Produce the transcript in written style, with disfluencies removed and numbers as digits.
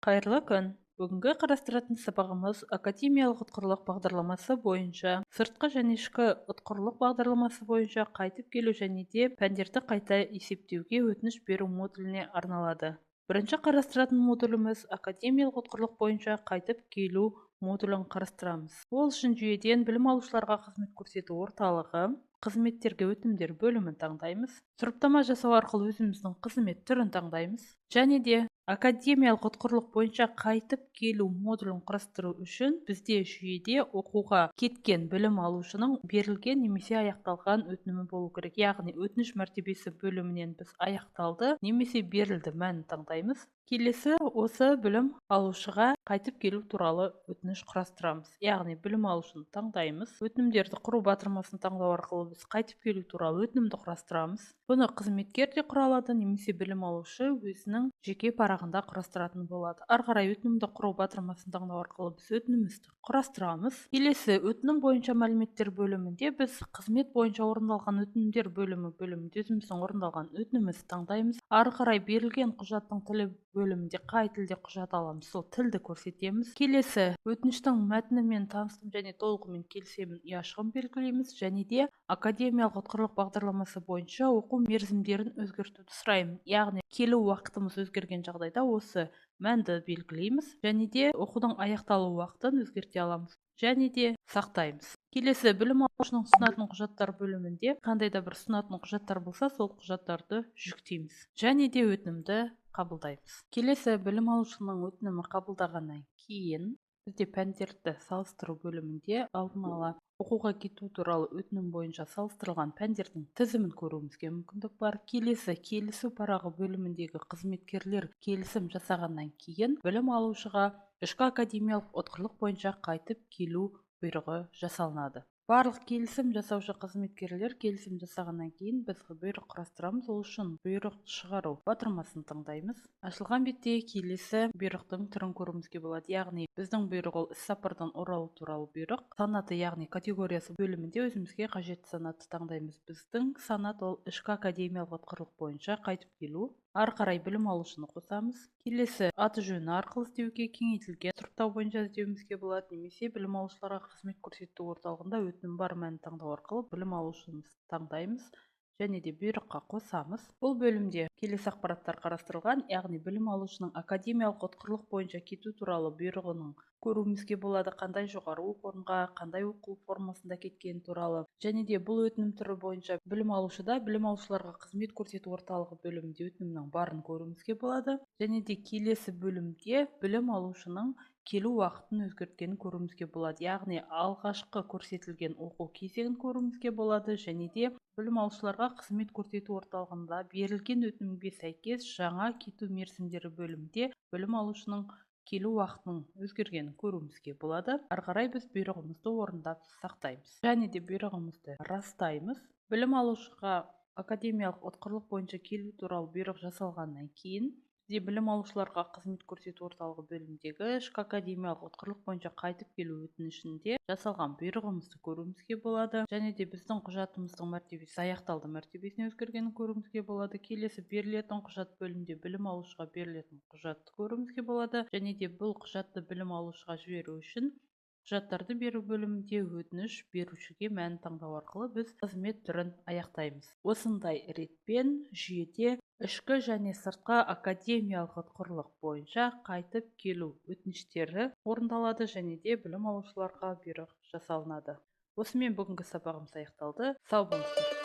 Қайырлы күн! Бүгінгі қарастыратын сабағымыз академиялық ұтқырлық бағдарламасы бойынша, сыртқы және ішкі ұтқырлық бағдарламасы бойынша қайтып келу және де пәндерді қайта есептеуге өтініш беру модуліне арналады. Бірінші қарастыратын модуліміз академиялық ұтқырлық бойынша қайтып келу модулін қарастырамыз. Ол үшін жүйеден білім алушыларға қызмет көрсету орталығы, қызметтерге өтінімдер бөлімін таңдаймыз. Сұрыптама жасау арқылы өзіміздің қызмет түрін таңдаймыз. Және де академиялық ұтқырлық бойынша қайтып келу модулін құрастыру үшін бізде жүйеде оқуға кеткен білім алушының берілген немесе аяқталған өтінімі болу керек. Яғни өтініш мәртебесі бөлімінен біз аяқталды немесе берілді мәнін таңдаймыз. Келесі осы білім алушыға қайтып келу туралы өтініш құрастырамыз. Яғни білім алушыны таңдаймыз. Өтінімдерді құру батырмасын таңдау арқылы біз қайтып келу туралы өтінімді құрастырамыз. Бұны қызметкер де құра алады, немесе білім алушы өзінің жеке парағында құрастыратын болады. Ары қарай өтінімді құру батырмасын таңдау арқылы біз өтінімізді құрастырамыз. Келесі өтінім бойынша мәліметтер бөлімінде біз қызмет бойынша орындалған өтінімдер бөлімінде өзіміздің орындалған өтінімімізді таңдаймыз. Ары қарай берілген құжаттың тілі бөлімінде қай тілде құжат аламыз, сол тілді көрсетеміз. Келесі өтініштің мәтінімен таныстым және толығымен келісемін ұяшығын белгілейміз. Және де академиялық ұтқырлық бағдарламасы бойынша оқу мерзімдерін өзгертуді сұраймын. Яғни келу уақытымыз өзгерген жағдайда осы мәнді белгілейміз. Және де оқудың аяқталу уақытын өзгерте аламыз. Және де сақтаймыз. Келесі білім алушының ұсынатын құжаттар бөлімінде қандай да бір ұсынатын құжаттар болса, сол құжаттарды жүктейміз. Және де өтінімді қабылдаймыз. Келесі білім алушының өтінімі қабылдағаннан кейін бізде пәндерді салыстыру бөлімінде алдын ала оқуға кету туралы өтінім бойынша салыстырылған пәндердің тізімін көруімізге мүмкіндік бар. Келесі келісу парағы бөліміндегі қызметкерлер келісім жасағаннан кейін білім алушыға ішкі академиялық ұтқырлық бойынша қайтып келу бұйрығы жасалынады. Барлық келісім жасаушы қызметкерлер келісім жасағаннан кейін біз бұйрық құрастырамыз. Ол үшін бұйрық шығару батырмасын таңдаймыз. Ашылған бетте келесі бұйрықтың түрін көруімізге болады. Яғни біздің бұйрық ол іс-сапардан оралу туралы бұйрық. Санаты, яғни категориясы бөлімінде өзімізге қажетті санатты таңдаймыз. Біздің санат ол ішкі академиялық ұтқырлық бойынша қайтып келу. Ары қарай білім алушыны қосамыз. Келесі аты жөні арқылы іздеуге кеңейтілген сұрыптау бойынша іздеуімізге болады, немесе білім алушыларға қызмет көрсету орталығында өтінім бар мәнін таңдау арқылы білім алушымызды таңдаймыз және де бұйрыққа қосамыз. Бұл бөлімде келесі ақпараттар қарастырылған, яғни білім алушының академиялық ұтқырлық бойынша кету туралы бұйрығының көруімізге болады, қандай жоғары оқу орынға, қандай оқу формасында кеткені туралы. Және де бұл өтінім түрі бойынша білім алушыда білім алушыларға қызмет көрсету орталығы бөлімінде өтінімнің барын көруімізге болады. Және де келесі бөлімде білім алушының келу уақытын өзгерткенін көруімізге болады. Яғни алғашқы көрсетілген оқу кезегін көруімізге болады. Және де білім алушыларға қызмет көрсету орталығында берілген өтінімге сәйкес жаңа кету мерзімдері бөлімінде білім алушының келу уақытының өзгергенін көруімізге болады. Ары қарай біз бұйрығымызды орындап сақтаймыз. Және де бұйрығымызды растаймыз. Білім алушыға академиялық ұтқырлық бойынша келу туралы бұйрық жасалғаннан кейін бізде білім алушыларға қызмет көрсету орталығы бөліміндегі ішкі академиялық ұтқырлық бойынша қайтып келу өтінішінде жасалған бұйрығымызды көруімізге болады. Және де біздің құжатымыздың мәртебесі аяқталды мәртебесіне өзгергенін көруімізге болады. Келесі берілетін құжат бөлімінде білім алушыға берілетін құжатты көруімізге болады. Және де бұл құжатты білім алушыға жіберу үшін құжаттарды беру бөлімінде өтініш берушіге мәнін таңдау арқылы біз қызмет түрін аяқтаймыз. Осындай ретпен жүйеде ішкі және сыртқы академиялық ұтқырлық бойынша қайтып келу өтініштері орындалады және де білім алушыларға бұйрық жасалынады. Осымен бүгінгі сабағымыз аяқталды. Сау болыңыздар.